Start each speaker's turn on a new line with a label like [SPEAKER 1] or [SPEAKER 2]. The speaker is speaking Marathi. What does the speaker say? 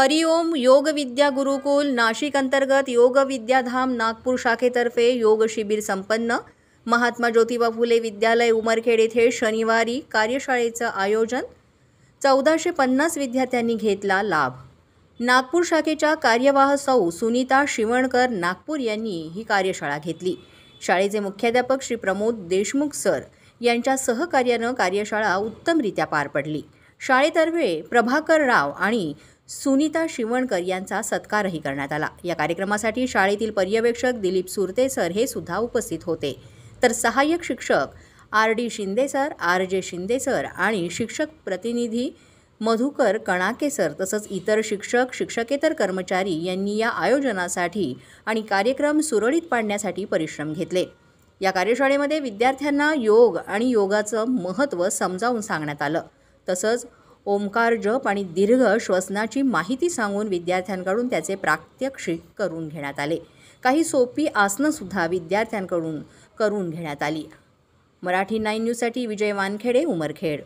[SPEAKER 1] हरिओम योग विद्या गुरुकुल नाशिक अंतर्गत योग विद्याधाम नागपूर शाखेतर्फे योग शिबिर संपन्न। महात्मा ज्योतिबा फुले विद्यालय उमरखेड येथे शनिवारी कार्यशाळेचं आयोजन। 1450 विद्यार्थ्यांनी घेतला लाभ। नागपूर शाखेच्या कार्यवाह सौ सुनीता शिवणकर नागपूर यांनी ही कार्यशाळा घेतली। शाळेचे मुख्याध्यापक श्री प्रमोद देशमुख सर यांच्या सहकार्याने कार्यशाळा उत्तमरित्या पार पडली। शाळेतर्फे प्रभाकर राव आणि सुनीता शिवणकर यांचा सत्कारही करण्यात आला। या कार्यक्रमासाठी शाळेतील पर्यवेक्षक दिलीप सुरते सर हे सुद्धा उपस्थित होते, तर सहाय्यक शिक्षक RD Shinde sir, RJ Shinde sir आणि शिक्षक प्रतिनिधी मधुकर कणाके सर तसंच इतर शिक्षक शिक्षकेतर कर्मचारी यांनी या आयोजनासाठी आणि कार्यक्रम सुरळीत पाडण्यासाठी परिश्रम घेतले। या कार्यशाळेमध्ये विद्यार्थ्यांना योग आणि योगाचं महत्त्व समजावून सांगण्यात आलं। तसंच ओंकार जप आणि दीर्घ श्वसनाची माहिती सांगून विद्यार्थ्यांकडून त्याचे प्रात्यक्षिक करून घेण्यात आले। काही सोपी आसनं सुद्धा विद्यार्थ्यांकडून करून घेण्यात आली। मराठी 9 न्यूजसाठी विजय वानखेडे, उमरखेड।